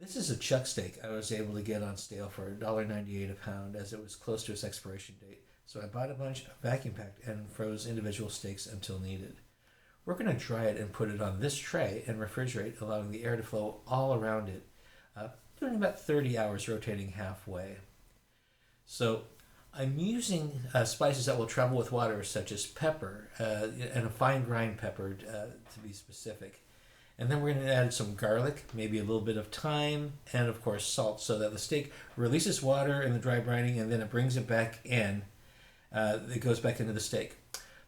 This is a chuck steak I was able to get on sale for $1.98 a pound as it was close to its expiration date. So I bought a bunch, vacuum packed, and froze individual steaks until needed. We're going to dry it and put it on this tray and refrigerate, allowing the air to flow all around it, doing about 30 hours, rotating halfway. So I'm using spices that will travel with water, such as pepper and a fine grind pepper, to be specific. And then we're going to add some garlic, maybe a little bit of thyme, and of course salt, so that the steak releases water in the dry brining, and then it brings it back in. It goes back into the steak.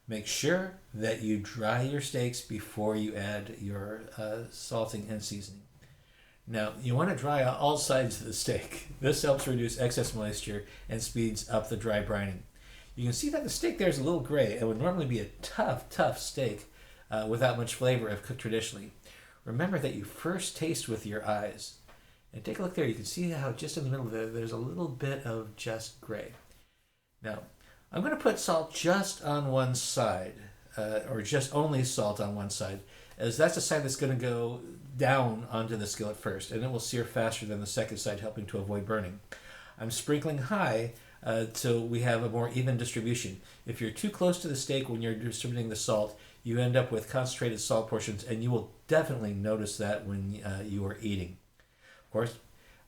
Make sure that you dry your steaks before you add your salting and seasoning. Now, you want to dry out all sides of the steak. This helps reduce excess moisture and speeds up the dry brining. You can see that the steak there is a little gray. It would normally be a tough steak without much flavor if cooked traditionally. Remember that you first taste with your eyes. And take a look there. You can see how just in the middle there, there's a little bit of just gray. Now, I'm going to put salt just on one side, or just only salt on one side, as that's the side that's going to go down onto the skillet first, and it will sear faster than the second side, helping to avoid burning. I'm sprinkling high so we have a more even distribution. If you're too close to the steak when you're distributing the salt, you end up with concentrated salt portions, and you will definitely notice that when you are eating. Of course,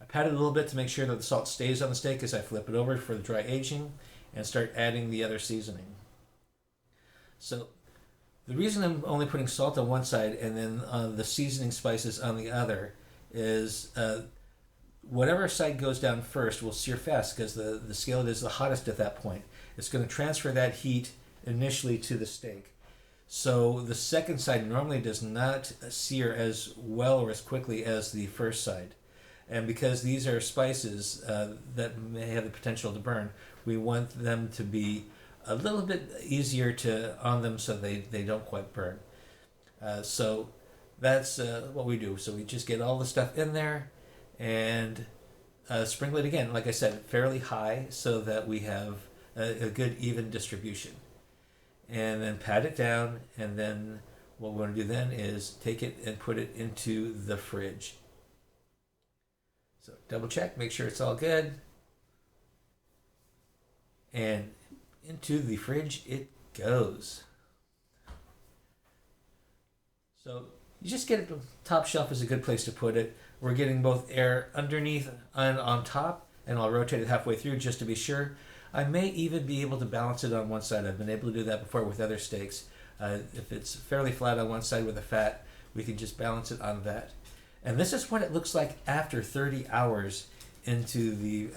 I pat it a little bit to make sure that the salt stays on the steak as I flip it over for the dry aging and start adding the other seasoning. So the reason I'm only putting salt on one side and then the seasoning spices on the other is whatever side goes down first will sear fast because the skillet is the hottest at that point. It's going to transfer that heat initially to the steak. So the second side normally does not sear as well or as quickly as the first side. And because these are spices that may have the potential to burn, we want them to be a little bit easier to on them so they don't quite burn. So that's what we do. So we just get all the stuff in there and sprinkle it again, like I said, fairly high so that we have a good even distribution. And then pat it down, and then what we're going to do then is take it and put it into the fridge. So double check, make sure it's all good. And into the fridge it goes. So you just get it, top shelf is a good place to put it. We're getting both air underneath and on top, and I'll rotate it halfway through just to be sure. I may even be able to balance it on one side. I've been able to do that before with other steaks. If it's fairly flat on one side with the fat, we can just balance it on that. And this is what it looks like after 30 hours into the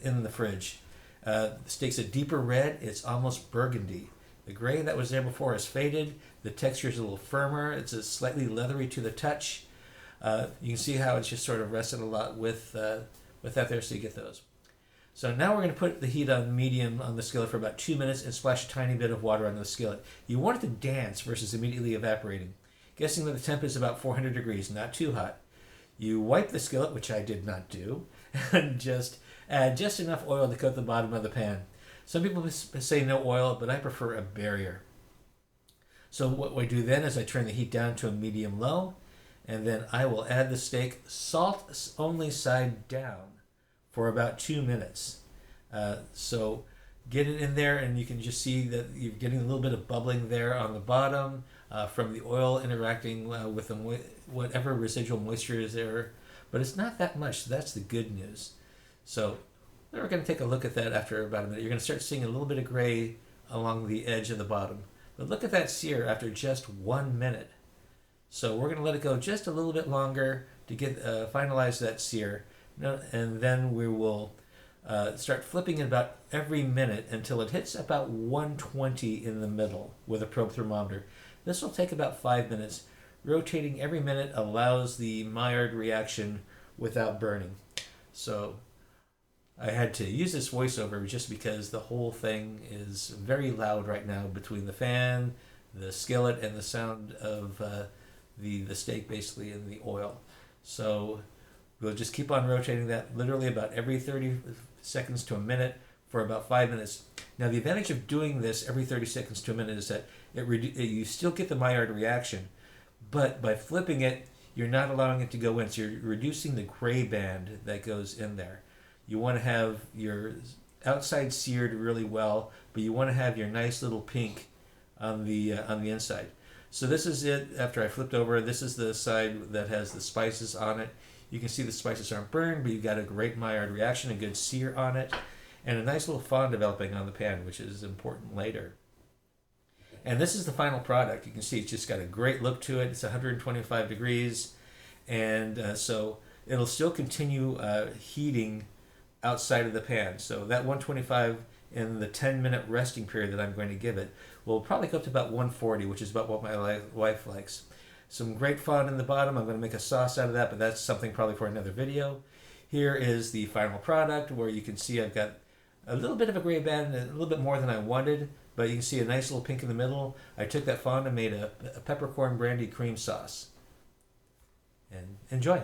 in the fridge. The steak's a deeper red. It's almost burgundy. The gray that was there before has faded. The texture is a little firmer. It's a slightly leathery to the touch. You can see how it's just sort of rested a lot with that there, so you get those. So now we're going to put the heat on medium on the skillet for about 2 minutes and splash a tiny bit of water onto the skillet. You want it to dance versus immediately evaporating. Guessing that the temp is about 400 degrees, not too hot. You wipe the skillet, which I did not do, and just add just enough oil to coat the bottom of the pan. Some people say no oil, but I prefer a barrier. So what I do then is I turn the heat down to a medium-low, and then I will add the steak salt only side down for about 2 minutes. So get it in there, and you can just see that you're getting a little bit of bubbling there on the bottom from the oil interacting with the whatever residual moisture is there. But it's not that much. So that's the good news. So we're going to take a look at that after about a minute. You're going to start seeing a little bit of gray along the edge of the bottom. But look at that sear after just 1 minute. So we're going to let it go just a little bit longer to get finalize that sear. And then we will start flipping it about every minute until it hits about 120 in the middle with a probe thermometer. This will take about 5 minutes. Rotating every minute allows the Maillard reaction without burning. So I had to use this voiceover just because the whole thing is very loud right now between the fan, the skillet, and the sound of the steak basically in the oil. So we'll just keep on rotating that literally about every 30 seconds to a minute for about 5 minutes. Now the advantage of doing this every 30 seconds to a minute is that you still get the Maillard reaction, but by flipping it, you're not allowing it to go in. So you're reducing the gray band that goes in there. You want to have your outside seared really well, but you want to have your nice little pink on the inside. So this is it after I flipped over. This is the side that has the spices on it. You can see the spices aren't burned, but you've got a great Maillard reaction, a good sear on it, and a nice little fond developing on the pan, which is important later. And this is the final product. You can see it's just got a great look to it. It's 125 degrees, and so it'll still continue heating outside of the pan. So that 125 in the 10-minute resting period that I'm going to give it will probably go up to about 140, which is about what my wife likes. Some great fond in the bottom. I'm going to make a sauce out of that, but that's something probably for another video. Here is the final product, where you can see I've got a little bit of a gray band, a little bit more than I wanted, but you can see a nice little pink in the middle. I took that fond and made a peppercorn brandy cream sauce. And enjoy.